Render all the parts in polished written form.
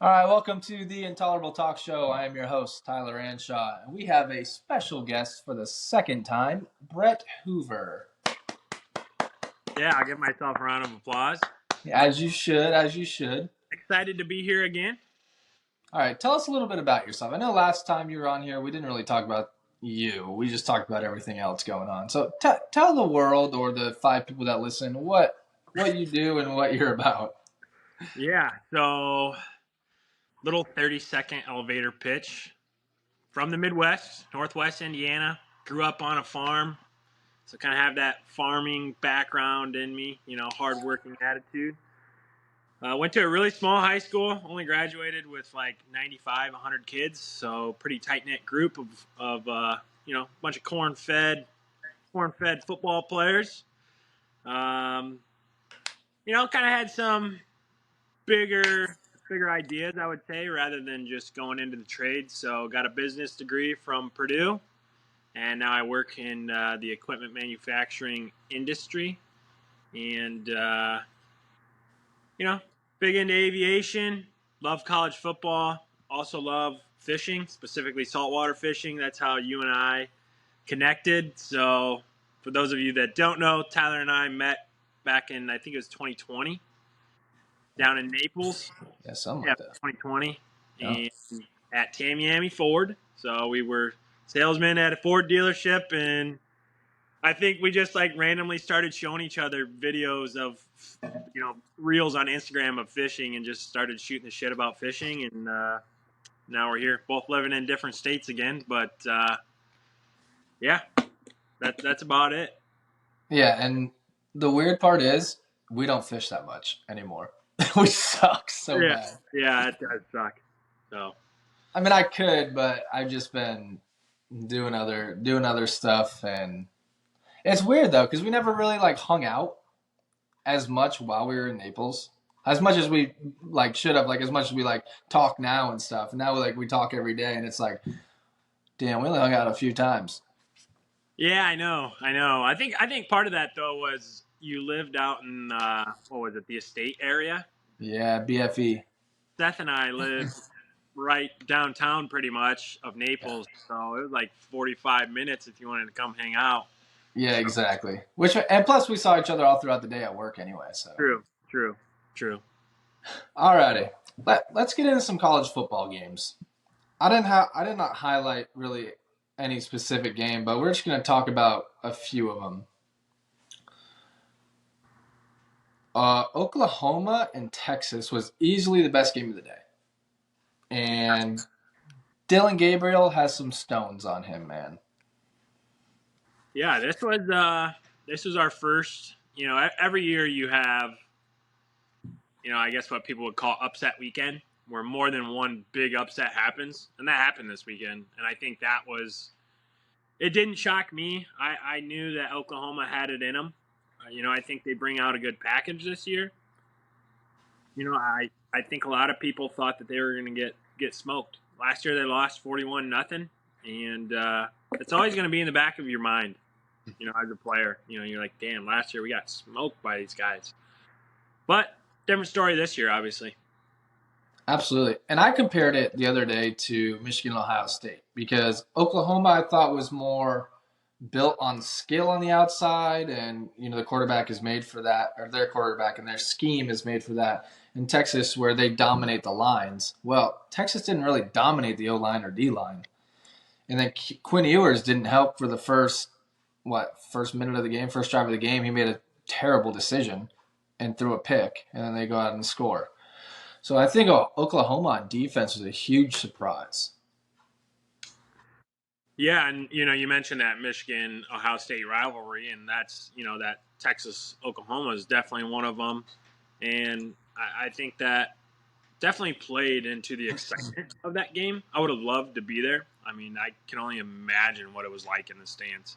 All right, welcome to the Intolerable Talk Show. I am your host, Tyler Anshaw, and we have a special guest for the second time, Brett Hoover. Yeah, I'll give myself a round of applause. As you should. Excited to be here again. All right, tell us a little bit about yourself. I know last time you were on here, we didn't really talk about you. We just talked about everything else going on. So tell the world or the 5 people that listen what you do and what you're about. Yeah, so little 30-second elevator pitch. From the Midwest, Northwest Indiana. Grew up on a farm, so kind of have that farming background in me, hardworking attitude. Went to a really small high school, only graduated with like 95, 100 kids, so pretty tight-knit group of a bunch of corn-fed football players. Kind of had some bigger ideas, I would say, rather than just going into the trade. So got a business degree from Purdue, and now I work in the equipment manufacturing industry. And big into aviation. Love college football. Also love fishing, specifically saltwater fishing. That's how you and I connected. So for those of you that don't know, Tyler and I met back in, I think it was 2020. Down in Naples. Yeah, something like that. 2020. Yeah. And at Tamiami Ford. So we were salesmen at a Ford dealership, and I think we just like randomly started showing each other videos of, reels on Instagram of fishing, and just started shooting the shit about fishing. And now we're here, both living in different states again. But yeah, that's about it. Yeah, and the weird part is we don't fish that much anymore. We suck so bad. Yeah, it does suck. So I mean, I could, but I've just been doing other stuff, and it's weird though because we never really like hung out as much while we were in Naples, as much as we like should have, like as much as we like talk now and stuff. And now we talk every day, and it's like, damn, we only hung out a few times. yeah, I know. I think part of that though was you lived out in what was it, the estate area? Yeah, BFE. Seth and I lived right downtown pretty much of Naples, so it was like 45 minutes if you wanted to come hang out. Yeah, exactly. And plus we saw each other all throughout the day at work anyway. So True. alrighty, let's get into some college football games. I did not highlight really any specific game, but we're just going to talk about a few of them. Oklahoma and Texas was easily the best game of the day. And Dylan Gabriel has some stones on him, man. Yeah, this was our first. Every year you have, I guess what people would call upset weekend, where more than one big upset happens, and that happened this weekend. And I think that was. It didn't shock me. I knew that Oklahoma had it in them. I think they bring out a good package this year. I think a lot of people thought that they were going to get smoked. Last year they lost 41-0, and it's always going to be in the back of your mind, as a player. You're like, damn, last year we got smoked by these guys. But different story this year, obviously. Absolutely. And I compared it the other day to Michigan and Ohio State because Oklahoma I thought was more built on skill on the outside, and the quarterback is made for that, or their quarterback and their scheme is made for that. In Texas, where they dominate the lines, well, Texas didn't really dominate the O-line or D-line. And then Quinn Ewers didn't help for the first minute of the game, first drive of the game. He made a terrible decision and threw a pick, and then they go out and score. So I think Oklahoma on defense was a huge surprise. Yeah, and you mentioned that Michigan-Ohio State rivalry, and that's that Texas-Oklahoma is definitely one of them, and I think that definitely played into the excitement of that game. I would have loved to be there. I mean, I can only imagine what it was like in the stands.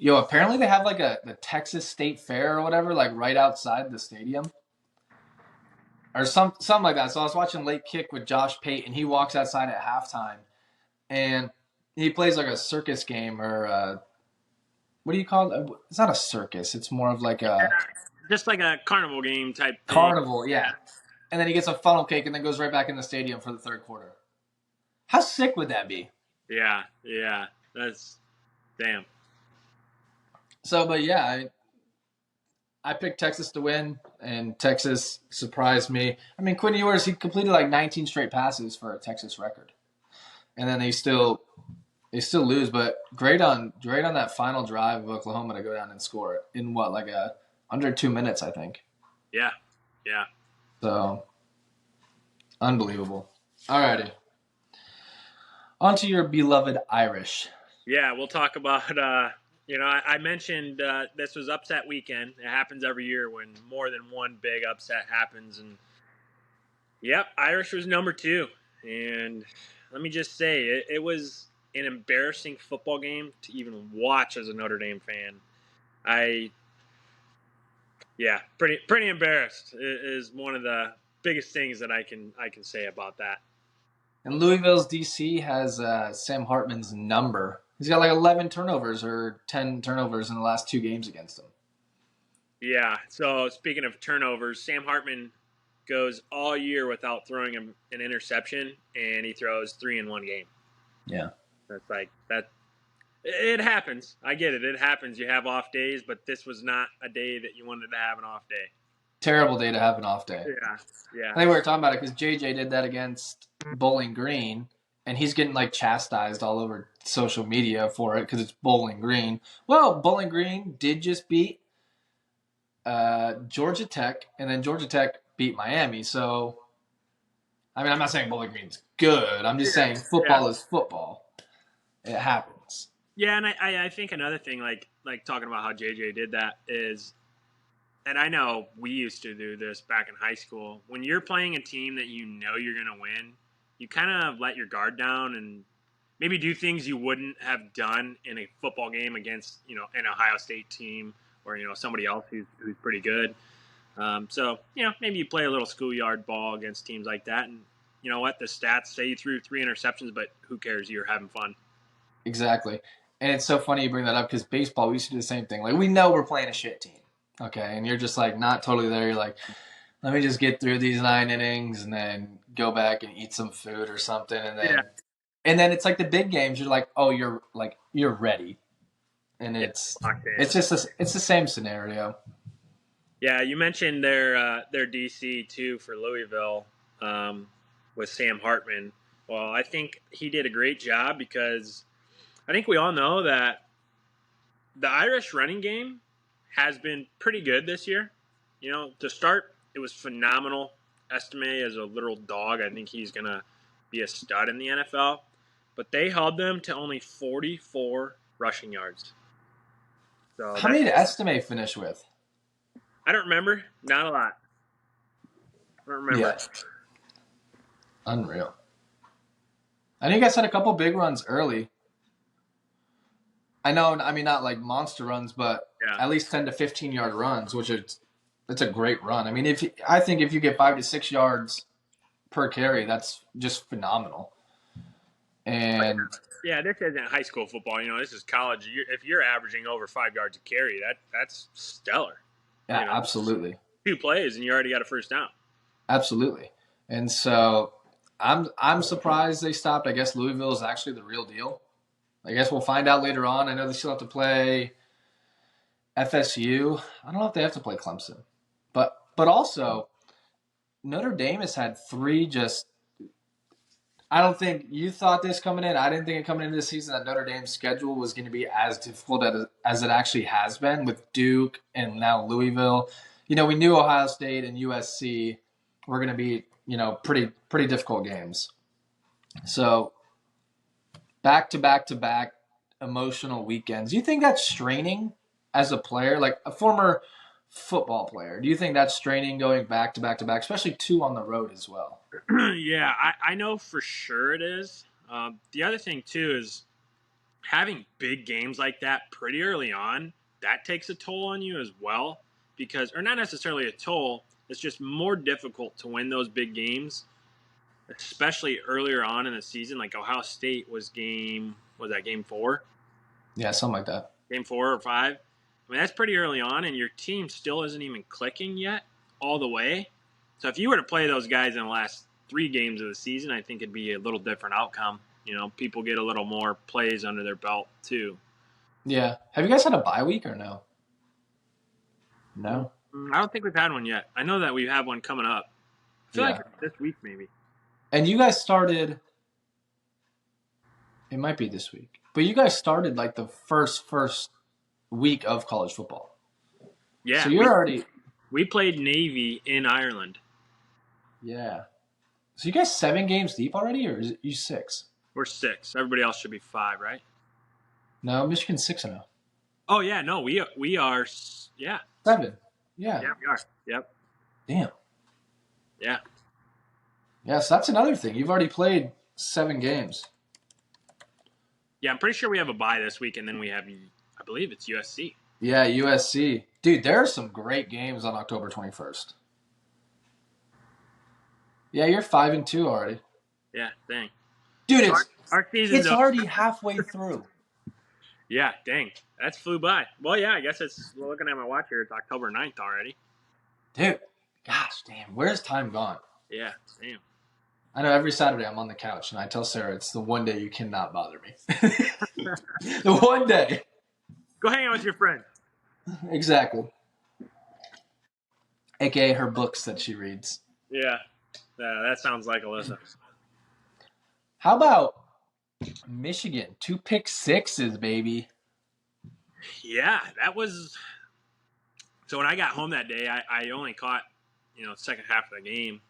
Apparently they have like the Texas State Fair or whatever, like right outside the stadium. Or something like that. So I was watching Late Kick with Josh Payton. He walks outside at halftime, and he plays like a circus game or what do you call it? It's not a circus. It's more of like a just like a carnival game type thing. Carnival, yeah. and then he gets a funnel cake and then goes right back in the stadium for the third quarter. How sick would that be? Yeah, yeah. That's damn. So, but yeah, I picked Texas to win, and Texas surprised me. I mean, Quinn Ewers, he completed like 19 straight passes for a Texas record, and then they still lose. But great on that final drive of Oklahoma to go down and score it in what, like a under 2 minutes, I think. Yeah, yeah. So unbelievable. Alrighty, on to your beloved Irish. Yeah, we'll talk about. I mentioned this was upset weekend. It happens every year when more than one big upset happens, and yep, Irish was number two. And let me just say, it was an embarrassing football game to even watch as a Notre Dame fan. I, yeah, pretty embarrassed is one of the biggest things that I can say about that. And Louisville's DC has Sam Hartman's number. He's got like 11 turnovers or 10 turnovers in the last two games against them. Yeah. So speaking of turnovers, Sam Hartman goes all year without throwing an interception, and he throws three in one game. Yeah. That's like that. It happens. I get it. It happens. You have off days, but this was not a day that you wanted to have an off day. Terrible day to have an off day. Yeah. Yeah. I think we were talking about it because JJ did that against Bowling Green, and he's getting like chastised all over social media for it because it's Bowling Green. Well, Bowling Green did just beat Georgia Tech, and then Georgia Tech beat Miami. So, I mean, I'm not saying Bowling Green's good. I'm just saying football is football. It happens. Yeah, and I think another thing, like talking about how JJ did that is, and I know we used to do this back in high school. When you're playing a team that you know you're going to win, you kind of let your guard down and maybe do things you wouldn't have done in a football game against an Ohio State team or somebody else who's pretty good. So maybe you play a little schoolyard ball against teams like that, and you know what, the stats say you threw three interceptions, but who cares? You're having fun. Exactly. And it's so funny you bring that up because baseball, we used to do the same thing. Like, we know we're playing a shit team. Okay. And you're just like not totally there. You're like, let me just get through these 9 innings and then go back and eat some food or something. And then it's like the big games. You're like, oh, you're ready. And Yeah, it's just it's the same scenario. yeah. You mentioned their DC too for Louisville with Sam Hartman. Well, I think he did a great job because I think we all know that the Irish running game has been pretty good this year. To start, it was phenomenal. Estime as a literal dog. I think he's going to be a stud in the NFL. But they held them to only 44 rushing yards. So How many did Estime finish with? I don't remember. Not a lot. I don't remember. Yeah. Unreal. I know you guys had a couple big runs early. I know, I mean, not like monster runs, but Yeah. at least 10 to 15 yard runs, which is it's a great run. I mean, I think if you get 5 to 6 yards per carry, that's just phenomenal. And Yeah, this isn't high school football. This is college. If you're averaging over 5 yards a carry, that's stellar. yeah, absolutely, 2 plays and you already got a first down. absolutely. And so I'm surprised they stopped. I guess Louisville is actually the real deal. I guess we'll find out later on. I know they still have to play FSU. I don't know if they have to play Clemson, but also Notre Dame has had three just. I don't think you thought this coming in. I didn't think it coming into this season that Notre Dame's schedule was going to be as difficult as it actually has been with Duke and now Louisville. We knew Ohio State and USC were going to be, pretty difficult games. So back to back to back emotional weekends. Do you think that's straining as a player, like a former football player? Do you think that's straining going back to back to back, especially two on the road as well? Yeah, I know for sure it is. The other thing too is having big games like that pretty early on. That takes a toll on you as well, or not necessarily a toll. It's just more difficult to win those big games, especially earlier on in the season. Like Ohio State was game 4? Yeah, something like that. Game 4 or 5. I mean, that's pretty early on, and your team still isn't even clicking yet all the way. So if you were to play those guys in the last 3 games of the season, I think it'd be a little different outcome. People get a little more plays under their belt too. Yeah. Have you guys had a bye week or no? No. I don't think we've had one yet. I know that we have one coming up. I feel like Yeah. it's this week maybe. And you guys started. It might be this week, but you guys started like the first week of college football. Yeah, So you're already. we played Navy in Ireland. Yeah. So you guys 7 games deep already, or is it you 6? We're 6. Everybody else should be 5, right? No, Michigan's 6-0. Oh yeah, no, we are. Yeah, 7. Yeah. yeah, we are. Yep. Damn. Yeah. Yeah, so that's another thing. You've already played 7 games. Yeah, I'm pretty sure we have a bye this week, and then we have, I believe it's USC. Yeah, USC. Dude, there are some great games on October 21st. Yeah, you're 5-2 already. Yeah, dang. Dude, Our season's it's up. already halfway through. Yeah, dang. That's flew by. Well, yeah, I guess we're looking at my watch here. It's October 9th already. Dude, gosh, damn, where's time gone? Yeah, damn. I know every Saturday I'm on the couch and I tell Sarah it's the one day you cannot bother me. The one day. Go hang out with your friends. Exactly. AKA her books that she reads. Yeah, that sounds like Alyssa. How about Michigan? 2 pick sixes, baby. Yeah, that was. So when I got home that day, I only caught, second half of the game.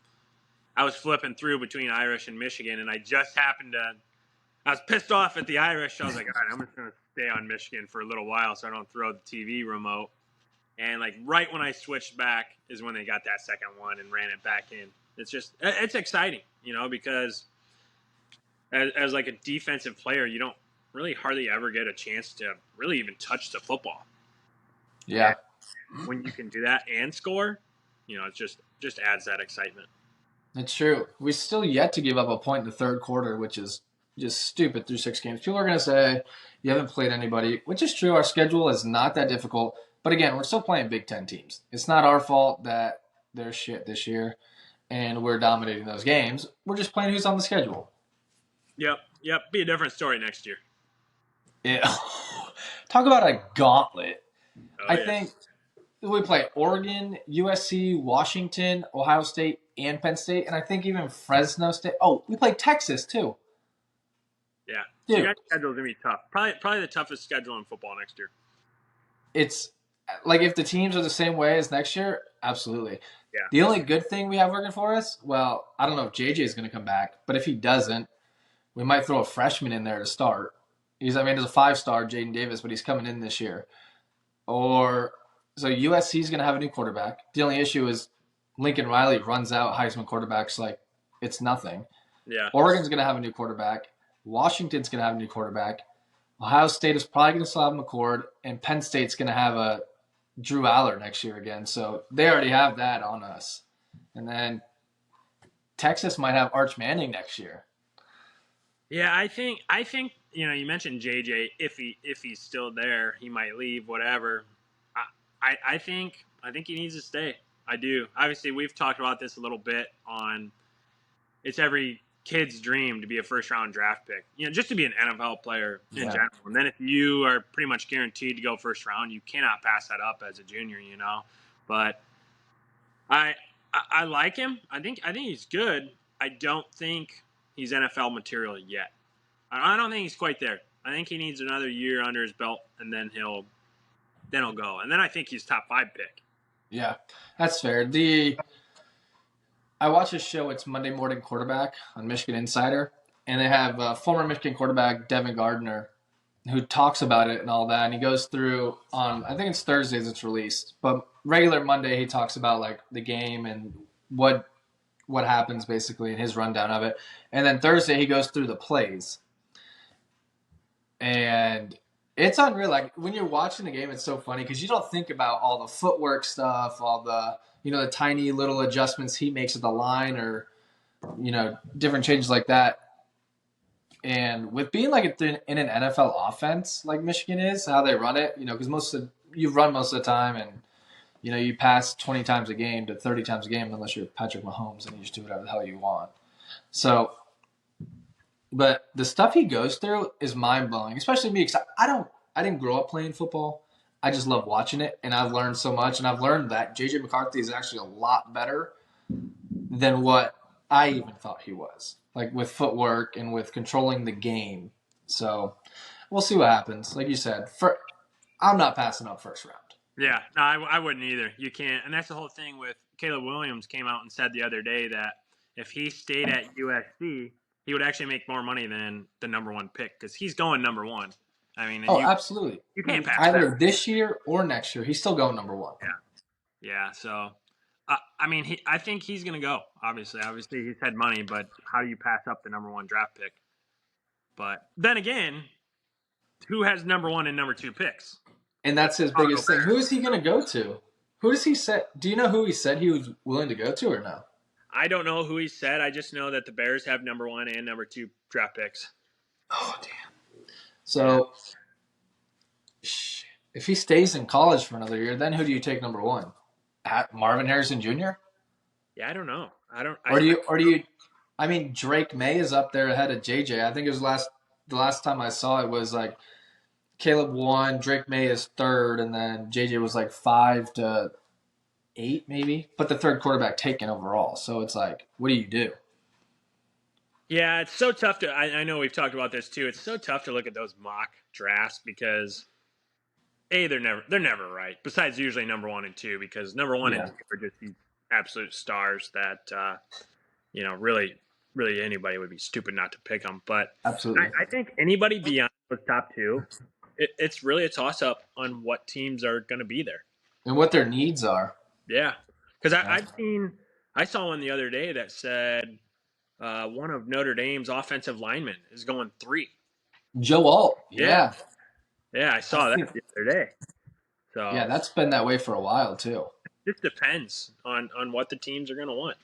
I was flipping through between Irish and Michigan, and I just happened to. I was pissed off at the Irish. I was like, all right, I'm just going to stay on Michigan for a little while so I don't throw the TV remote. And like right when I switched back is when they got that second one and ran it back in. It's exciting, because as like a defensive player, you don't really hardly ever get a chance to really even touch the football. Yeah. And when you can do that and score, it just adds that excitement. It's true. We still yet to give up a point in the third quarter, which is just stupid through 6 games. People are going to say you haven't played anybody, which is true. Our schedule is not that difficult. But again, we're still playing Big Ten teams. It's not our fault that they're shit this year and we're dominating those games. We're just playing who's on the schedule. Yep. Be a different story next year. Yeah. Talk about a gauntlet. I yeah. think we play Oregon, USC, Washington, Ohio State, and Penn State, and I think even Fresno State. Oh, we play Texas too. Yeah. Dude. So your schedule's gonna be tough. Probably the toughest schedule in football next year. It's like if the teams are the same way as next year, absolutely. Yeah. The only good thing we have working for us, well, I don't know if JJ is going to come back, but if he doesn't, we might throw a freshman in there to start. He's a 5-star, Jaden Davis, but he's coming in this year. So USC is going to have a new quarterback. The only issue is Lincoln Riley runs out Heisman quarterbacks like it's nothing. Yeah. Oregon's going to have a new quarterback. Washington's going to have a new quarterback. Ohio State is probably going to still have McCord, and Penn State's going to have a Drew Aller next year again. So they already have that on us. And then Texas might have Arch Manning next year. Yeah, I think you mentioned JJ. If he's still there, he might leave. Whatever. I think he needs to stay. I do. Obviously, we've talked about this a little bit on. It's every kid's dream to be a first-round draft pick. Just to be an NFL player in general. And then if you are pretty much guaranteed to go first round, you cannot pass that up as a junior. But I like him. I think he's good. I don't think he's NFL material yet. I don't think he's quite there. I think he needs another year under his belt, and then he'll go. And then I think he's top 5 pick. Yeah, that's fair. I watch a show. It's Monday Morning Quarterback on Michigan Insider, and they have former Michigan quarterback Devin Gardner, who talks about it and all that. And he goes through on, I think it's Thursdays it's released, but regular Monday he talks about like the game and what happens basically in his rundown of it. And then Thursday he goes through the plays, and it's unreal. Like when you're watching the game, it's so funny because you don't think about all the footwork stuff, all the the tiny little adjustments he makes at the line, or different changes like that. And with being like in an NFL offense like Michigan is, how they run it, because you run most of the time, and You pass 20 times a game to 30 times a game unless you're Patrick Mahomes and you just do whatever the hell you want. So, but the stuff he goes through is mind blowing, especially me because I didn't grow up playing football. I just love watching it, and I've learned so much. And I've learned that JJ McCarthy is actually a lot better than what I even thought he was, like with footwork and with controlling the game. So we'll see what happens. Like you said, I'm not passing up first round. Yeah, no, I wouldn't either. You can't, and that's the whole thing with Caleb Williams came out and said the other day that if he stayed at USC, he would actually make more money than the number one pick because he's going number one. I mean, and Oh, you absolutely. you can't pass Either that. this year or next year, he's still going number one. Yeah, yeah. So, I mean, I think he's going to go. Obviously, he's had money, but how do you pass up the number one draft pick? But then again, who has number one and number two picks? And that's his Chicago biggest thing. Who Bears. is he going to go to? Who does he set? Do you know who he said he was willing to go to or no? I don't know who he said. I just know that the Bears have number one and number two draft picks. Oh, damn. Yeah. So, if he stays in college for another year, then who do you take number one? At Marvin Harrison Jr.? Yeah, I don't know. I don't. Or do you? I mean, Drake May is up there ahead of JJ. I think it was the last time I saw it was like Caleb won, Drake May is third, and then JJ was like 5 to 8 maybe, but the third quarterback taken overall. So it's like, what do you do? Yeah, it's so tough to. I know we've talked about this too. It's so tough to look at those mock drafts because they're never right. Besides usually number one and two because number one and Yeah, two are just these absolute stars that really anybody would be stupid not to pick them. But absolutely. I think anybody beyond those top two, it's really a toss up on what teams are going to be there. And what their needs are. Yeah, because Yeah. I saw one the other day that said one of Notre Dame's offensive linemen is going 3. Joe Alt. Yeah, Yeah. yeah, I saw that the other day. So Yeah, that's been that way for a while too. it just depends on what the teams are going to want.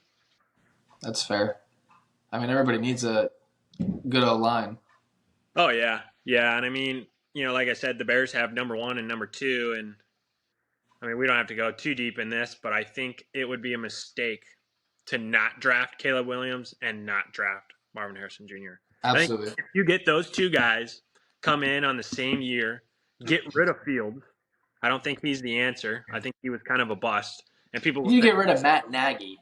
That's fair. I mean, everybody needs a good O line. Oh yeah, yeah, and I mean, like I said, the Bears have number one and number two, and I mean, we don't have to go too deep in this, but I think it would be a mistake to not draft Caleb Williams and not draft Marvin Harrison Jr. I think Absolutely. if you get those two guys come in on the same year, get rid of Fields. I don't think he's the answer. I think he was kind of a bust, and people will You say, get rid of Matt Nagy.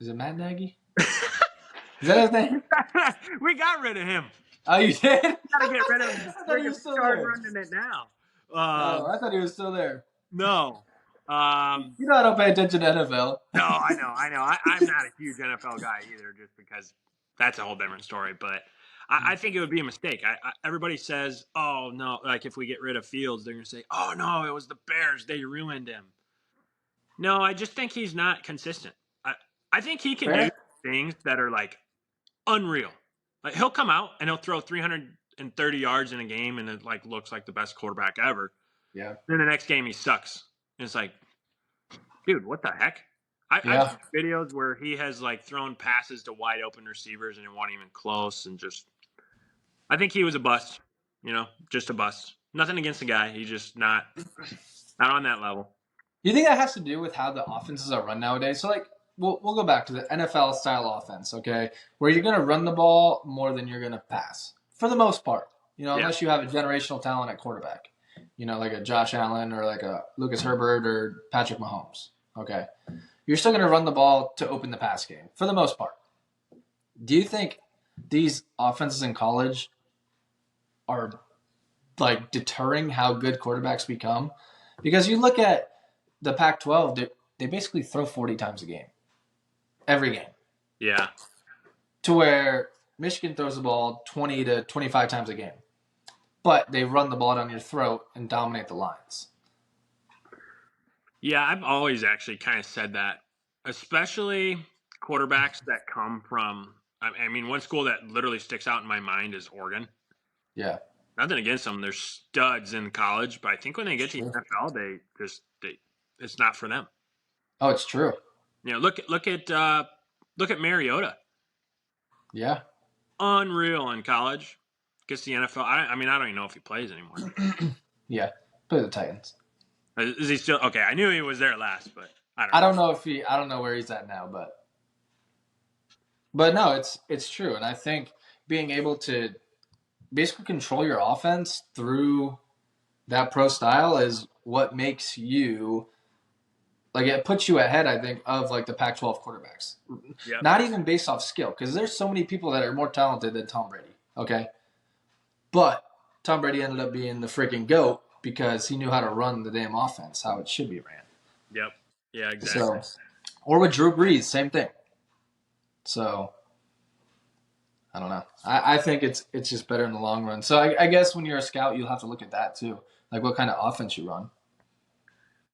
Is it Matt Nagy? Is that his name? "We got rid of him. Oh, you did? Got to get rid of him. I thought he We're was still start there. running it now." Oh, I thought he was still there. No. You know I don't pay attention to NFL. No, I know. I'm not a huge NFL guy either, just because that's a whole different story. But I think it would be a mistake. Everybody says, "Oh no!" Like if we get rid of Fields, they're gonna say, "Oh no, it was the Bears. They ruined him." No, I just think he's not consistent. I think he can do Fair? things that are like unreal. Like he'll come out and he'll throw 330 yards in a game, and it like looks like the best quarterback ever. Yeah. Then the next game he sucks. And it's like, dude, what the heck? I've Yeah. seen videos where he has like thrown passes to wide open receivers and it wasn't even close, and just I think he was a bust. Just a bust. Nothing against the guy. He's just not on that level. You think that has to do with how the offenses are run nowadays? So, like, we'll go back to the NFL style offense, okay, where you're going to run the ball more than you're going to pass for the most part. Yeah. Unless you have a generational talent at quarterback, like a Josh Allen or like a Lucas Herbert or Patrick Mahomes. Okay, you're still going to run the ball to open the pass game for the most part. Do you think these offenses in college are like deterring how good quarterbacks become? Because you look at the Pac-12, they basically throw 40 times a game, every game, Yeah. to where Michigan throws the ball 20 to 25 times a game, but they run the ball down your throat and dominate the lines. Yeah, I've always actually kind of said that, especially quarterbacks that come from. I mean, one school that literally sticks out in my mind is Oregon. Yeah, Nothing against them; they're studs in college, but I think when they get to the sure. NFL, it's not for them. Oh, it's true. Look at Mariota, Yeah, unreal in college. Gets the NFL. I mean, I don't even know if he plays anymore. yeah. Play the Titans. Is he still okay? I knew he was there last, but I don't I know. don't know if he. I don't know where he's at now, but no, it's true, and I think being able to basically control your offense through that pro style is what makes you like it puts you ahead. I think of like the Pac-12 quarterbacks, Yep. not even based off skill, because there's so many people that are more talented than Tom Brady. Okay, but Tom Brady ended up being the freaking GOAT because he knew how to run the damn offense, how it should be ran. Yep. Yeah. Exactly. So, or with Drew Brees, same thing. So, I don't know. I think it's just better in the long run. So, I guess when you're a scout, you'll have to look at that too, like what kind of offense you run.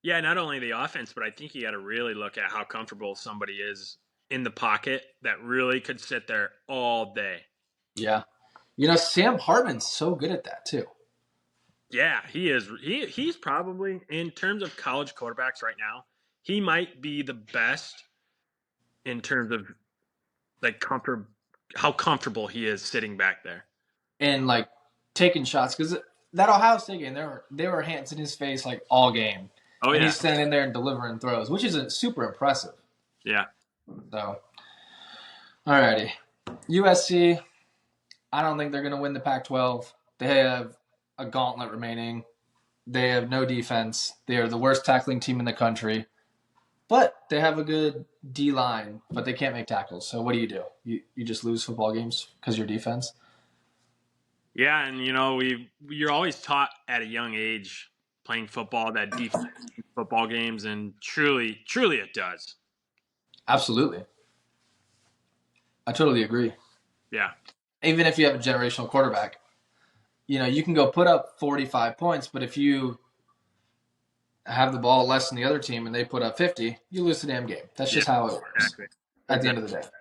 Yeah. Not only the offense, but I think you got to really look at how comfortable somebody is in the pocket that really could sit there all day. Yeah, Sam Hartman's so good at that too. Yeah, he is. He's probably in terms of college quarterbacks right now. He might be the best in terms of like comfort, how comfortable he is sitting back there. And like taking shots because that Ohio State game, they were hands in his face like all game, Oh and yeah, he's standing there and delivering throws, which is super impressive. yeah, So, alrighty, USC. I don't think they're going to win the Pac-12. They have a gauntlet remaining. They have no defense. They are the worst tackling team in the country, but they have a good D line, but they can't make tackles. So what do? You just lose football games because your defense. yeah. And you're always taught at a young age playing football that defense football games, and truly it does. Absolutely, I totally agree. Yeah, Even if you have a generational quarterback, you can go put up 45 points, but if you have the ball less than the other team and they put up 50, you lose the damn game. That's yeah, just how it works exactly, at the end exactly. of the day.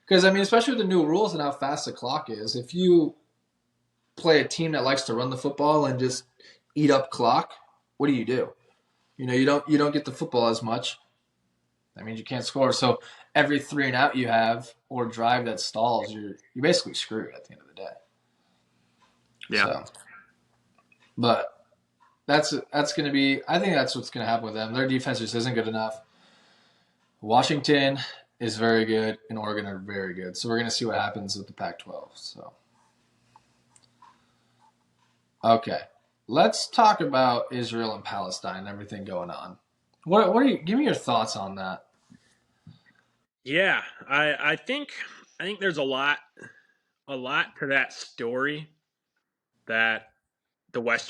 Because, especially with the new rules and how fast the clock is, if you play a team that likes to run the football and just eat up clock, what do? You don't get the football as much. That means you can't score. So every 3-and-out you have or drive that stalls, you're basically screwed at the end of the day. Yeah, So, but that's going to be. I think that's what's going to happen with them. Their defense just isn't good enough. Washington is very good, and Oregon are very good. So we're going to see what happens with the Pac-12. So, okay, let's talk about Israel and Palestine and everything going on. What are you? Give me your thoughts on that. yeah. I think there's a lot to that story that the West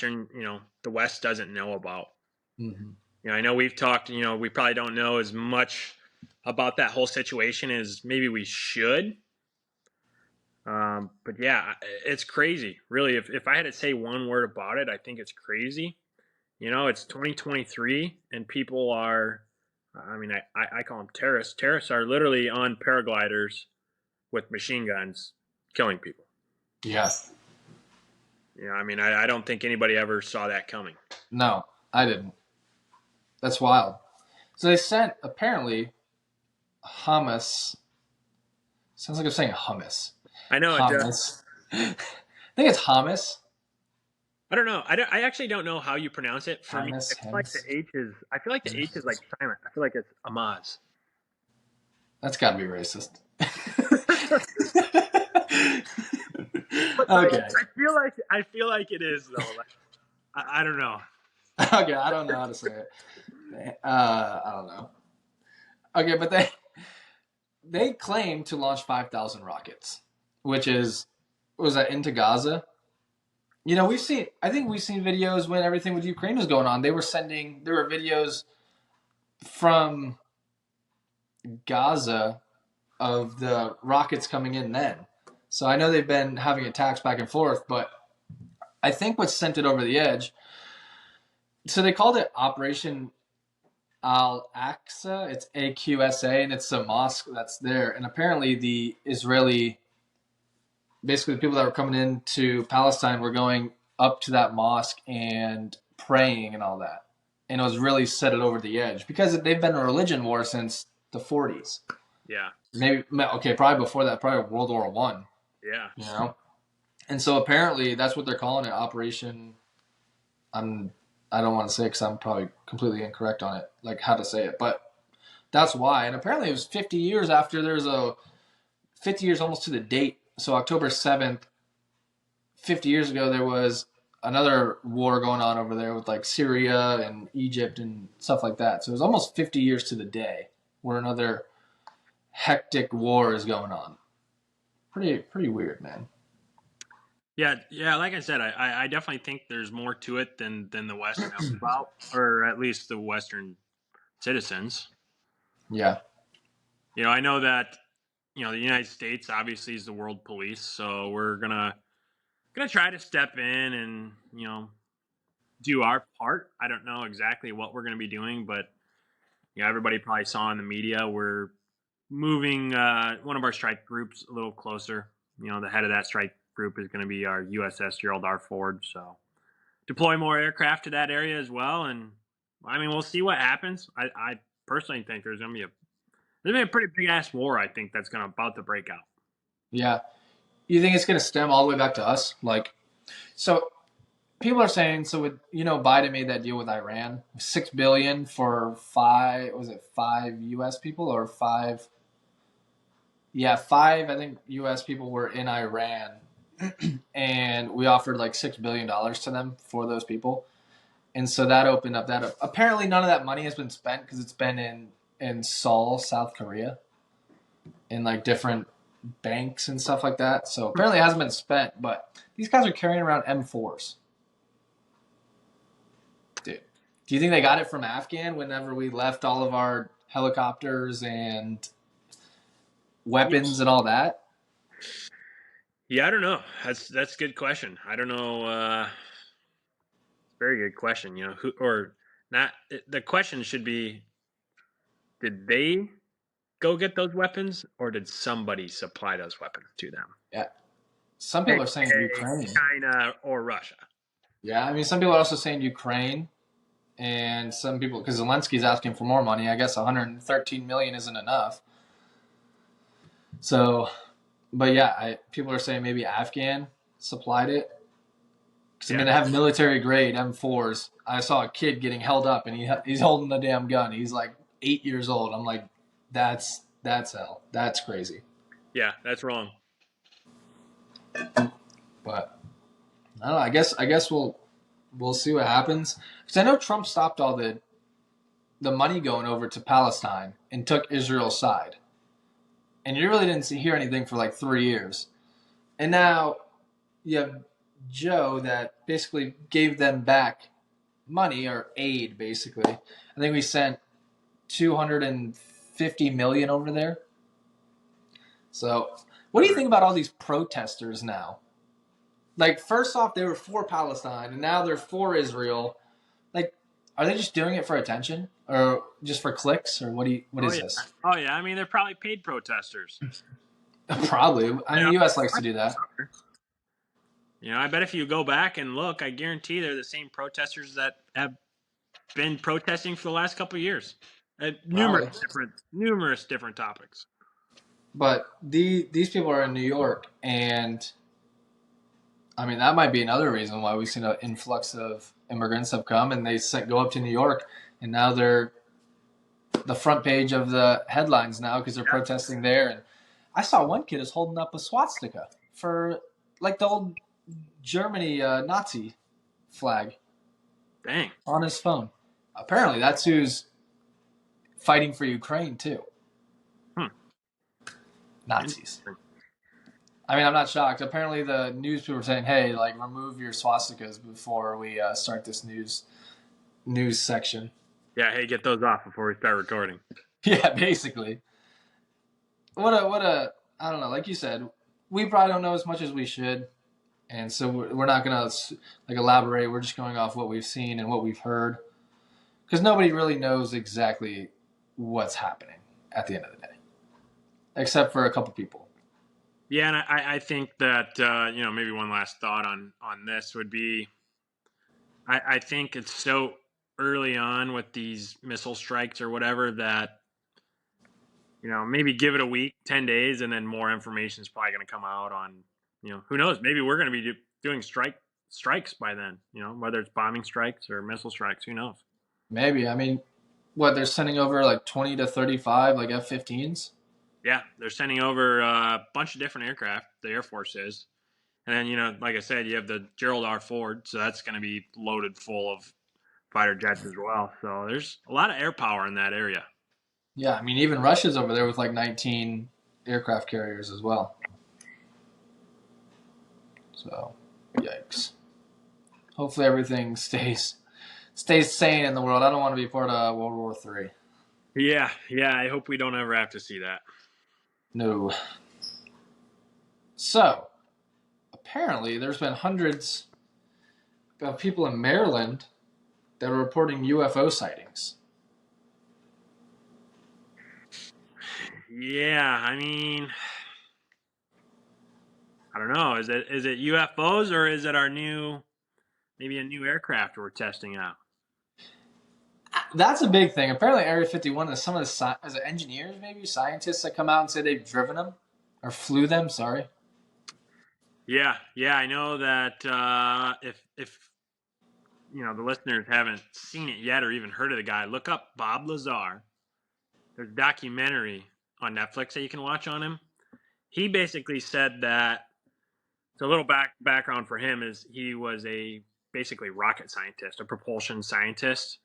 doesn't know about. Mm-hmm. I know we've talked, we probably don't know as much about that whole situation as maybe we should. But yeah, it's crazy. Really, if I had to say one word about it, I think it's crazy. It's 2023 and people are, I mean, I call them terrorists. Terrorists are literally on paragliders with machine guns killing people. Yes. I mean, I don't think anybody ever saw that coming. No, I didn't. That's wild. So they sent apparently hummus. Sounds like I'm saying hummus. I know it does. Hummus. I think it's hummus. I don't know. I actually don't know how you pronounce it. For me, Hummus. I feel like the Hummus. H is. I feel like the H is like silent. I feel like it's Amaz. That's got to be racist. But Okay. I feel like it is though. Like, I don't know. Okay, I don't know how to say it. I don't know. Okay, but they claim to launch 5,000 rockets, which was that into Gaza? I think we've seen videos when everything with Ukraine was going on. There were videos from Gaza of the rockets coming in then. So I know they've been having attacks back and forth, but I think what sent it over the edge. So they called it Operation Al Aqsa. It's AQSA, and it's a mosque that's there. And apparently, basically the people that were coming into Palestine were going up to that mosque and praying and all that. And it was really set it over the edge because they've been in a religion war since the 40s. Yeah. Maybe okay, probably before that, probably World War One. Yeah. And so apparently that's what they're calling it, Operation. I'm I don't want to say because I'm probably completely incorrect on it, like how to say it, but that's why. And apparently, it was 50 years after there's a 50 years almost to the date. So October 7th, 50 years ago, there was another war going on over there with like Syria and Egypt and stuff like that. So it was almost 50 years to the day where another hectic war is going on. Pretty weird, man. Yeah, yeah. Like I said, I definitely think there's more to it than the West knows about, or at least the Western citizens. Yeah. I know that the United States obviously is the world police, so we're gonna try to step in and do our part. I don't know exactly what we're gonna be doing, but everybody probably saw in the media we're moving one of our strike groups a little closer. The head of that strike group is going to be our USS Gerald R. Ford. So deploy more aircraft to that area as well, and I mean we'll see what happens. I personally think there's gonna be a pretty big ass war. I think that's gonna about to break out. Yeah. You think it's going to stem all the way back to us? Like, so people are saying, so with, Biden made that deal with Iran, 6 billion for five, was it five US people or five? Yeah, five, I think US people were in Iran and we offered like $6 billion to them for those people. And so that opened up that up. Apparently none of that money has been spent because it's been in Seoul, South Korea, in like different banks and stuff like that. So apparently it hasn't been spent, but these guys are carrying around M4s. Dude, do you think they got it from Afghan whenever we left all of our helicopters and weapons and all that? Yeah, I don't know. That's a good question. I don't know. It's a very good question. Who or not? The question should be: did they go get those weapons, or did somebody supply those weapons to them? Yeah. Some people are saying AKA Ukraine. China or Russia. Yeah, I mean, some people are also saying Ukraine, and some people because Zelensky's asking for more money. I guess 113 million isn't enough. So, but yeah, people are saying maybe Afghan supplied it. Because I Yeah, mean, they have military grade M4s. I saw a kid getting held up, and he's holding the damn gun. He's like 8 years old. I'm like, that's hell. That's crazy. yeah, that's wrong. But I don't know. I guess we'll see what happens. Because I know Trump stopped all the money going over to Palestine and took Israel's side, and you really didn't hear anything for like 3 years. And now you have Joe that basically gave them back money or aid. Basically, I think we sent 250 million over there. So, what do you think about all these protesters now? Like, first off, they were for Palestine, and now they're for Israel. Like, are they just doing it for attention, or just for clicks, or what Oh is yeah, this? oh yeah. I mean, they're probably paid protesters. Probably. I mean, Yeah. the U.S. likes to do that. I bet if you go back and look, I guarantee they're the same protesters that have been protesting for the last couple of years. Probably. Numerous different topics. But these people are in New York, and I mean that might be another reason why we've seen an influx of immigrants have come, and they go up to New York, and now they're the front page of the headlines now because they're Yeah. protesting there. And I saw one kid is holding up a swastika for like the old Germany Nazi flag Dang. on his phone. Apparently, that's who's fighting for Ukraine too. Hmm. Nazis. Interesting. I mean, I'm not shocked. Apparently, the news people were saying, "Hey, like, remove your swastikas before we start this news section." Yeah. Hey, get those off before we start recording. Yeah, basically. What a I don't know. Like you said, we probably don't know as much as we should, and so we're not gonna like elaborate. We're just going off what we've seen and what we've heard, because nobody really knows exactly what's happening at the end of the day, except for a couple people. Yeah, and I think that maybe one last thought on this would be I think it's so early on with these missile strikes or whatever that maybe give it a week, 10 days, and then more information is probably going to come out on who knows, maybe we're going to be doing strike strikes by then. Whether it's bombing strikes or missile strikes, who knows? Maybe. I mean, what they're sending over like 20 to 35 like F-15s. Yeah, they're sending over a bunch of different aircraft. The Air Force is, and then like I said, you have the Gerald R. Ford, so that's going to be loaded full of fighter jets as well. So there's a lot of air power in that area. Yeah, I mean, even Russia's over there with like 19 aircraft carriers as well. So, yikes. Hopefully everything stays sane in the world. I don't want to be part of World War III. Yeah, yeah. I hope we don't ever have to see that. No. So, apparently there's been hundreds of people in Maryland that are reporting UFO sightings. Yeah, I mean, I don't know. Is it UFOs or is it maybe a new aircraft we're testing out? That's a big thing. Apparently, Area 51 is some of the engineers, maybe scientists that come out and say they've driven them or flew them. Sorry. Yeah, yeah. I know that if the listeners haven't seen it yet or even heard of the guy, look up Bob Lazar. There's a documentary on Netflix that you can watch on him. He basically said that. So a little background for him is he was a basically rocket scientist, a propulsion scientist,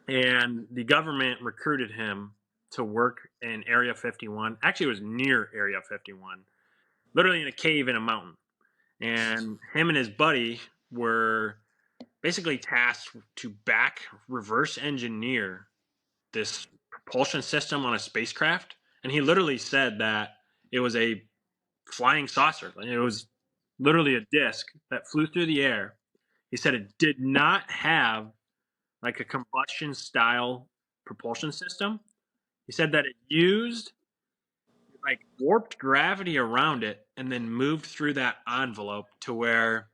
and the government recruited him to work in Area 51. Actually, it was near Area 51, literally in a cave in a mountain. And him and his buddy were basically tasked to reverse engineer this propulsion system on a spacecraft. And he literally said that it was a flying saucer. It was literally a disc that flew through the air. He said it did not have like a combustion style propulsion system. He said that it used like warped gravity around it and then moved through that envelope to where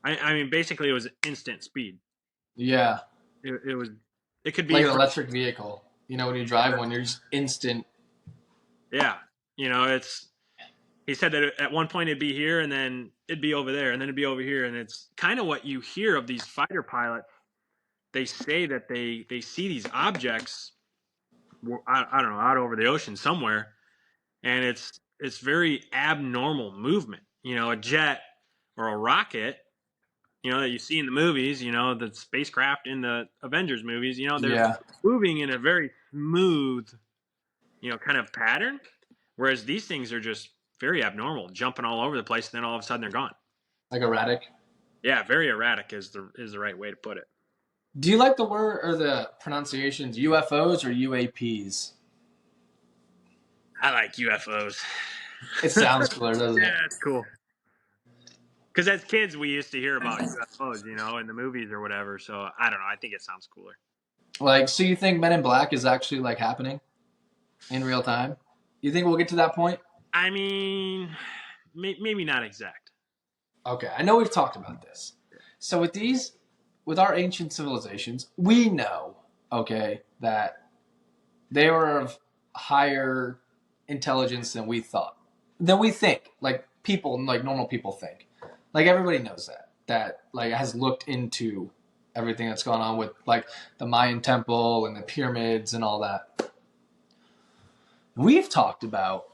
I mean basically it was instant speed. Yeah, It was it could be like an from electric vehicle. You know, when you drive one, you're just instant. yeah. It's he said that at one point it'd be here and then it'd be over there and then it'd be over here and it's kind of what you hear of these fighter pilots. They say that they see these objects I don't know out over the ocean somewhere and it's very abnormal movement. A jet or a rocket, that you see in the movies, the spacecraft in the Avengers movies, they're Yeah, moving in a very smooth, kind of pattern, whereas these things are just very abnormal, jumping all over the place, and then all of a sudden they're gone. like erratic. Yeah, very erratic is the right way to put it. Do you like the word or the pronunciations UFOs or UAPs? I like UFOs. It sounds cooler, doesn't it? Yeah, it's cool. Because as kids, we used to hear about UFOs, in the movies or whatever. So I don't know. I think it sounds cooler. Like, so you think Men in Black is actually like happening in real time? You think we'll get to that point? I mean, maybe not exact. Okay, I know we've talked about this. So with our ancient civilizations, we know, okay, that they were of higher intelligence than we thought, than we think. Like people, like normal people think. Like everybody knows that like has looked into everything that's gone on with like the Mayan temple and the pyramids and all that. We've talked about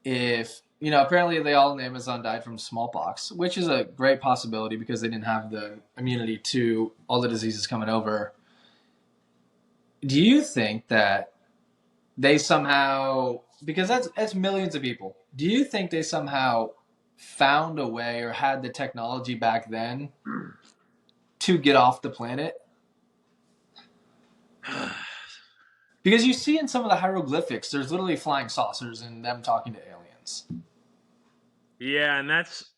if apparently they all in the Amazon died from smallpox, which is a great possibility because they didn't have the immunity to all the diseases coming over. Do you think that they somehow, because that's millions of people, do you think they somehow found a way or had the technology back then to get off the planet? Because you see in some of the hieroglyphics, there's literally flying saucers and them talking to aliens. Yeah, and that's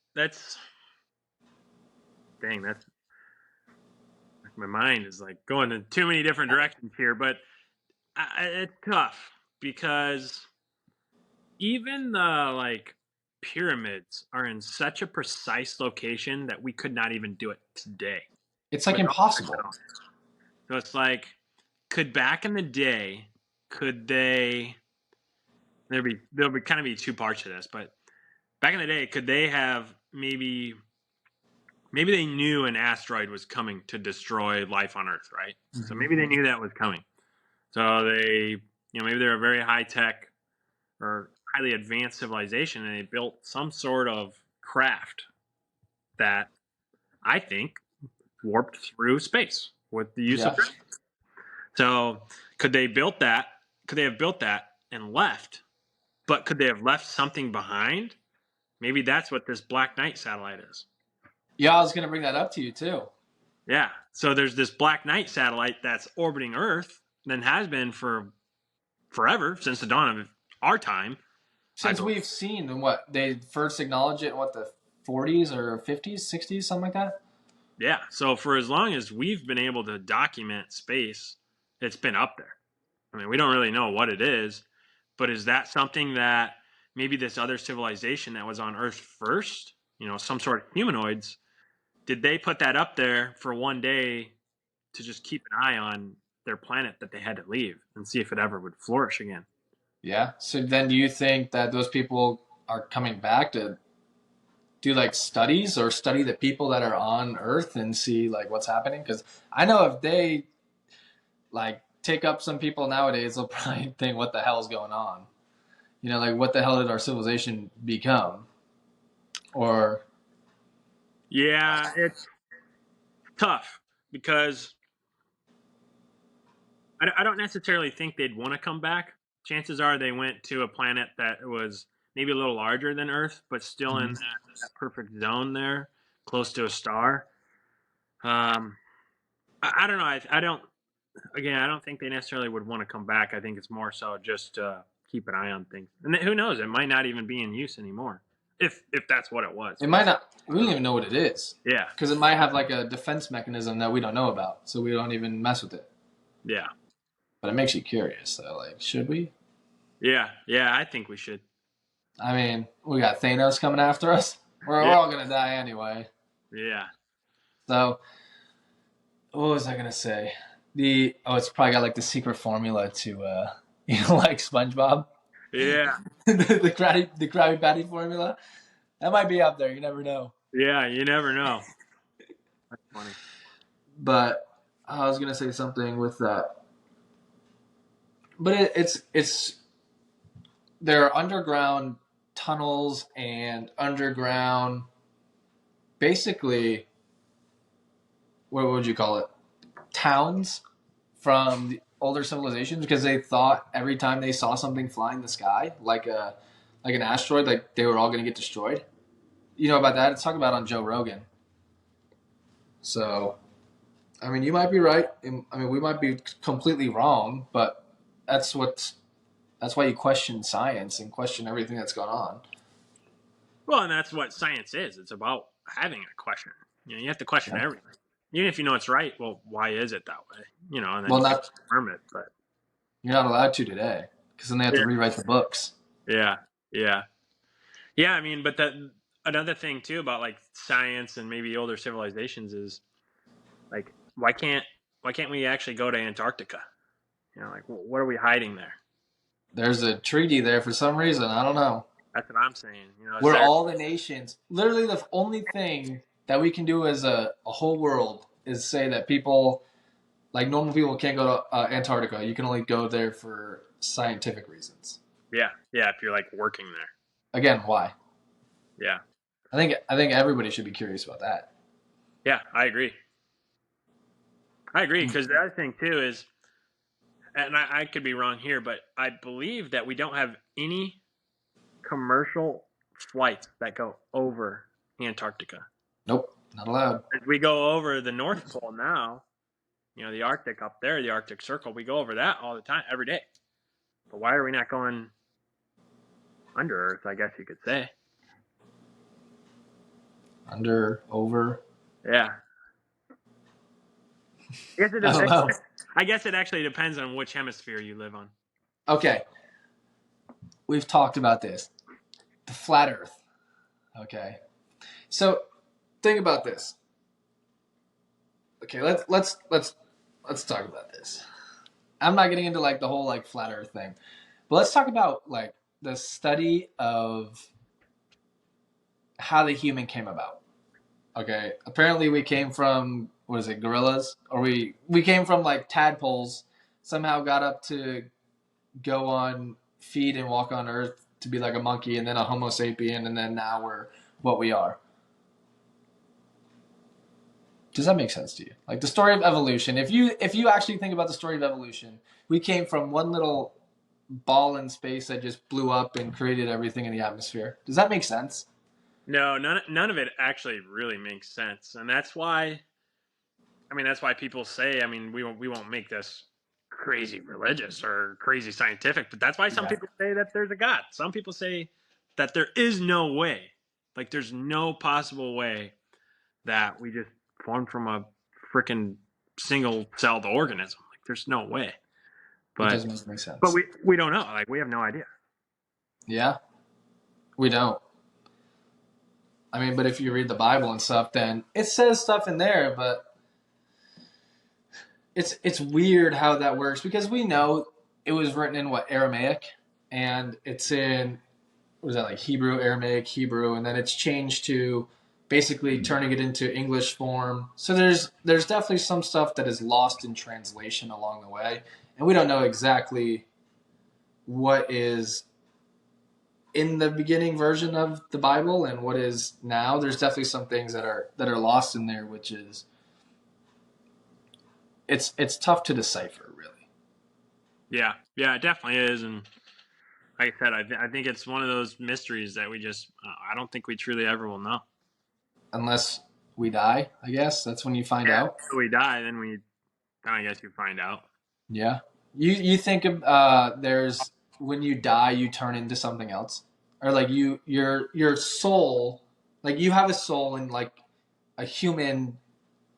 dang, that's my mind is like going in too many different directions here, but it's tough because even the like pyramids are in such a precise location that we could not even do it today It's like with all the impossible. technology. So it's like, could back in the day, could they? There'll be kind of be two parts to this, but back in the day, could they have maybe they knew an asteroid was coming to destroy life on Earth, right? So Mm-hmm. maybe they knew that was coming. So maybe they're a very high tech or highly advanced civilization, and they built some sort of craft that I think warped through space with the use of. Yeah. So could they built that? Could they have built that and left? But could they have left something behind? Maybe that's what this Black Knight satellite is. Yeah, I was gonna bring that up to you too. Yeah. So there's this Black Knight satellite that's orbiting Earth, and has been for forever, since the dawn of our time. I Since believe. we've seen what they first acknowledged it in what the 40s or 50s, 60s, something like that. Yeah. So for as long as we've been able to document space, it's been up there. I mean, we don't really know what it is, but is that something that maybe this other civilization that was on Earth first, some sort of humanoids, did they put that up there for one day to just keep an eye on their planet that they had to leave and see if it ever would flourish again? Yeah. So then, do you think that those people are coming back to do like studies or study the people that are on Earth and see like what's happening? Because I know if they like take up some people nowadays, they'll probably think, "What the hell's going on?" Like what the hell did our civilization become? Or Yeah, it's tough because I don't necessarily think they'd want to come back. Chances are they went to a planet that was maybe a little larger than Earth, but still in Mhm. that perfect zone there, close to a star. Um, I don't know. I don't. Again, I don't think they necessarily would want to come back. I think it's more so just keep an eye on things. And who knows? It might not even be in use anymore. If that's what it was. It might not. We don't even know what it is Yeah. because it might have like a defense mechanism that we don't know about, so we don't even mess with it. Yeah. But it makes you curious. So, like, should we? Yeah. Yeah. I think we should. I mean, we got Thanos coming after us. We're Yeah. all gonna die anyway. Yeah. So, what was I gonna say? It's probably got like the secret formula to like SpongeBob, Yeah. the Krabby Patty formula. That might be up there. You never know. Yeah. You never know. That's funny. But I was gonna say something with that. But it's there are underground tunnels and underground, basically, what would you call it? Towns from the older civilizations because they thought every time they saw something fly in the sky, like an asteroid, like they were all going to get destroyed. You know about that? It's talked about on Joe Rogan. So, I mean, you might be right. I mean, we might be completely wrong, but that's what's that's why you question science and question everything that's gone on. Well, and that's what science is. It's about having a question. You have to question Yeah. everything. Even if you know it's right, well, why is it that way? And then Well, you can not confirm it. But you're not allowed to today because then they have to yeah, rewrite the books. yeah, yeah, yeah. I mean, but another thing too about like science and maybe older civilizations is like why can't we actually go to Antarctica? Like what are we hiding there? There's a treaty there for some reason. I don't know. That's what I'm saying. Is Where there? all the nations, literally the only thing that we can do as a whole world is say that people, like normal people, can't go to Antarctica. You can only go there for scientific reasons. Yeah, yeah. If you're like working there, Again, why? yeah, I think everybody should be curious about that. yeah. I agree. I agree because the other thing too is, and I could be wrong here, but I believe that we don't have any commercial flights that go over Antarctica. Nope, not allowed. As we go over the North Pole now, the Arctic up there, the Arctic Circle, we go over that all the time, every day. But why are we not going under Earth, I guess you could say? Under, over. Yeah. I guess I don't know. I guess it actually depends on which hemisphere you live on. Okay, we've talked about this. The flat Earth. Okay, so think about this. Okay, let's talk about this. I'm not getting into like the whole like flat Earth thing, but let's talk about like the study of how the human came about. Okay, apparently we came from, what is it, gorillas, or we came from like tadpoles. Somehow got up to go on feet and walk on Earth to be like a monkey, and then a Homo sapien, and then now we're what we are. Does that make sense to you? Like the story of evolution. If you actually think about the story of evolution, we came from one little ball in space that just blew up and created everything in the atmosphere. Does that make sense? No, none of it actually really makes sense, and that's why. I mean, that's why people say. I mean, we won't make this crazy religious or crazy scientific, but that's why some Yeah. people say that there's a God. Some people say that there is no way, like there's no possible way that we just formed from a freaking single-celled organism. Like, there's no way. It But doesn't make any but sense. we don't know. Like, we have no idea. Yeah, we don't. I mean, but if you read the Bible and stuff, then it says stuff in there, but it's weird how that works because we know it was written in what, Aramaic, and it's in, what is that, like Hebrew, Aramaic, Hebrew, and then it's changed to basically turning it into English form. So there's definitely some stuff that is lost in translation along the way, and we don't know exactly what is in the beginning version of the Bible and what is now. There's definitely some things that are lost in there, which is it's tough to decipher, really, Yeah, it definitely is. And like I said, I think it's one of those mysteries that we just I don't think we truly ever will know. unless we die. I guess that's when you find Yeah, out. until we die, then I guess you find out. Yeah, you think of there's, when you die, you turn into something else, or like your soul, like you have a soul in like a human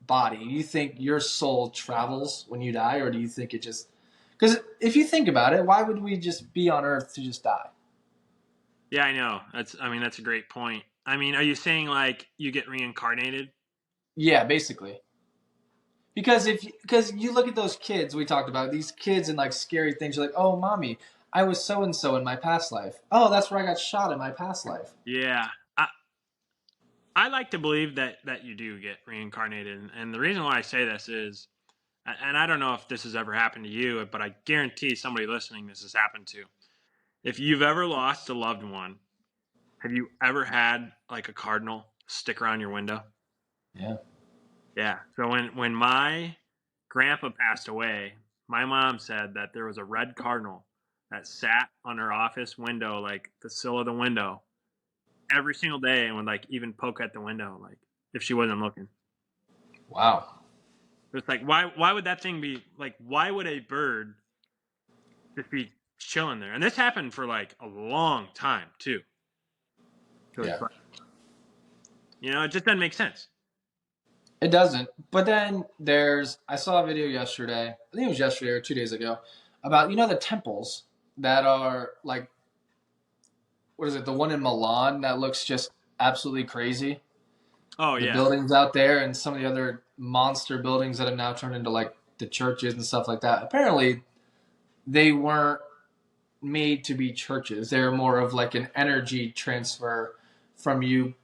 body. You think your soul travels when you die, or do you think it just? Because if you think about it, why would we just be on Earth to just die? Yeah, I know. I mean, that's a great point. I mean, are you saying like you get reincarnated? Yeah, basically. Because you look at those kids we talked about, these kids and like scary things. You're like, oh, mommy, I was so and so in my past life. Oh, that's where I got shot in my past life. Yeah. I like to believe that you do get reincarnated, and the reason why I say this is, and I don't know if this has ever happened to you, but I guarantee somebody listening this has happened to. If you've ever lost a loved one, have you ever had like a cardinal stick around your window? Yeah. Yeah. So when my grandpa passed away, my mom said that there was a red cardinal that sat on her office window, like the sill of the window, every single day, and would like even poke at the window, like if she wasn't looking. Wow. It's like why would that thing be like? Why would a bird just be chilling there? And this happened for like a long time too. So it's Yeah. like, it just doesn't make sense. It doesn't. But then I saw a video yesterday, I think it was yesterday or 2 days ago, about, the temples that are like, what is it, the one in Milan that looks just absolutely crazy. Oh The yeah, buildings out there and some of the other monster buildings that have now turned into like the churches and stuff like that. Apparently, they weren't made to be churches. They're more of like an energy transfer from you,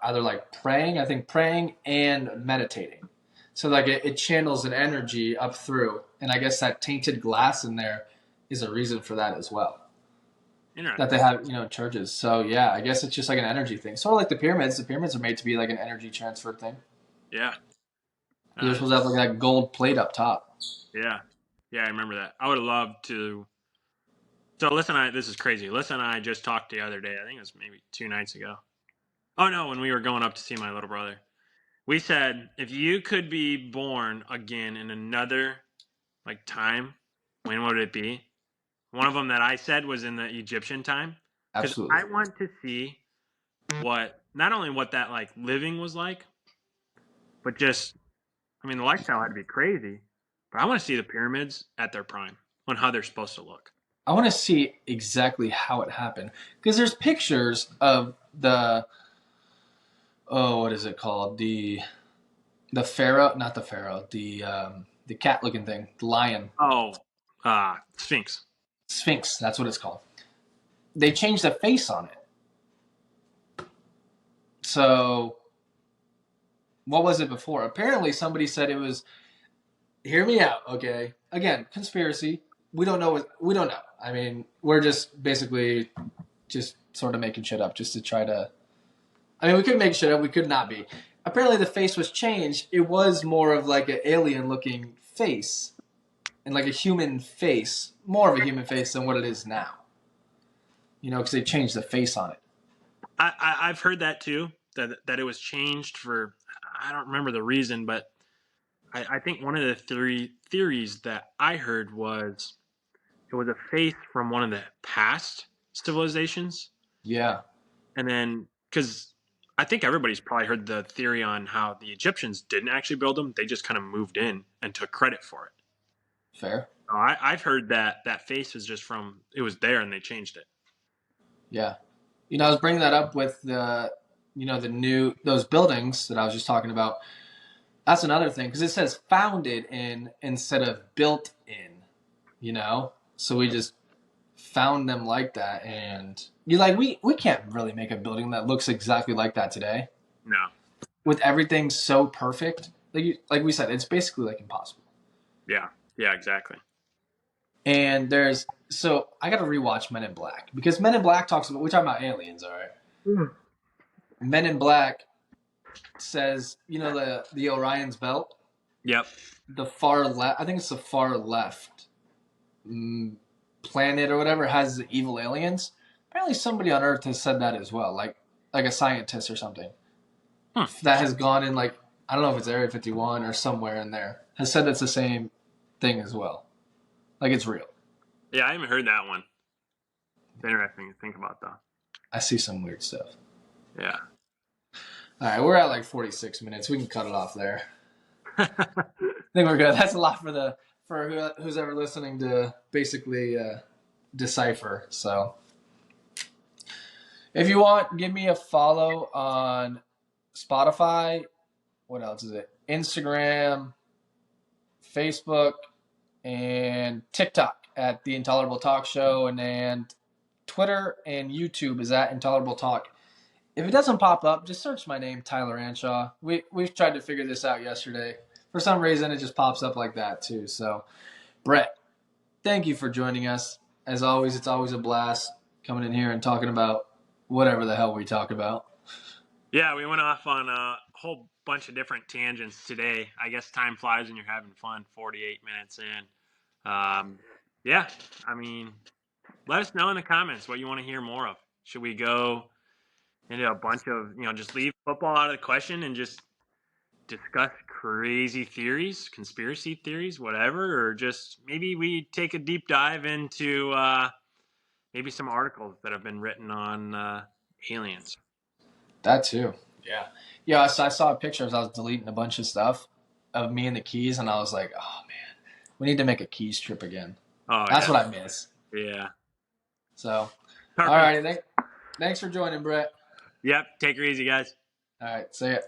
either like praying, I think praying and meditating. So like it channels an energy up through, and I guess that tainted glass in there is a reason for that as well. That they interesting. have, churches. So yeah, I guess it's just like an energy thing. Sort of like the pyramids. The pyramids are made to be like an energy transfer thing. Yeah, Because they're supposed to have like that gold plate up top. yeah, yeah. I remember that. I would have loved to. So listen, this is crazy. Listen, I just talked the other day. I think it was maybe 2 nights ago. Oh no, when we were going up to see my little brother, we said if you could be born again in another like time, when would it be? One of them that I said was in the Egyptian time, because Absolutely. I want to see what not only what that like living was like, but just I mean the lifestyle had to be crazy. But I want to see the pyramids at their prime on how they're supposed to look. I want to see exactly how it happened because there's pictures of what is it called, the pharaoh, not the pharaoh, the cat looking thing, the lion, Oh, Sphinx. sphinx. That's what it's called. They changed the face on it. So what was it before? Apparently somebody said it was, hear me out, okay? Again, conspiracy. We don't know. I mean, we're just basically just sort of making shit up just to try to. I mean, we could make shit up. We could not be. Apparently, the face was changed. It was more of like an alien-looking face, and like a human face, more of a human face than what it is now. You know, because they changed the face on it. I've heard that too. That it was changed for, I don't remember the reason, but I think one of the theories that I heard was it was a face from one of the past civilizations, Yeah, and then because I think everybody's probably heard the theory on how the Egyptians didn't actually build them; they just kind of moved in and took credit for it. fair. So I've heard that face was just from, it was there and they changed it. Yeah, you know, I was bringing that up with the new those buildings that I was just talking about. That's another thing because it says founded in instead of built in. You know, so we just found them like that, and you like we can't really make a building that looks exactly like that today No, with everything so perfect. Like we said, it's basically like impossible. yeah, yeah, exactly. And there's so I got to rewatch Men in Black because Men in Black talks about we're talking about aliens, all right. Men in Black says the Orion's belt, Yep. the far left. I think it's the far left planet or whatever has the evil aliens. Apparently, somebody on Earth has said that as well, like a scientist or something Hmm. that has gone in like I don't know if it's Area 51 or somewhere in there has said that's the same thing as well. Like it's real. Yeah, I haven't heard that one. It's interesting to think about though. I see some weird stuff. Yeah. All right, we're at like 46 minutes. We can cut it off there. I think we're good. That's a lot for who's ever listening to basically decipher. So if you want, give me a follow on Spotify. What else is it? Instagram, Facebook, and TikTok at The Intolerable Talk Show, and Twitter and YouTube is at Intolerable Talk. If it doesn't pop up, just search my name, Tyler Anshaw. We've tried to figure this out yesterday. For some reason, it just pops up like that too. So, Brett, thank you for joining us. As always, it's always a blast coming in here and talking about whatever the hell we talk about. Yeah, we went off on a whole bunch of different tangents today. I guess time flies when you're having fun. 48 minutes in. Yeah, I mean, let us know in the comments what you want to hear more of. Should we go into a bunch of, just leave football out of the question and just discuss crazy theories, conspiracy theories, whatever, or just maybe we take a deep dive into maybe some articles that have been written on aliens. That too. Yeah. Yeah, I saw a picture as I was deleting a bunch of stuff of me and the keys, and I was like, oh, man, we need to make a keys trip again. Oh, That's yeah. what I miss. Yeah. So, Perfect. all righty. Thanks for joining, Brett. Yep. Take her easy, guys. All right. See ya.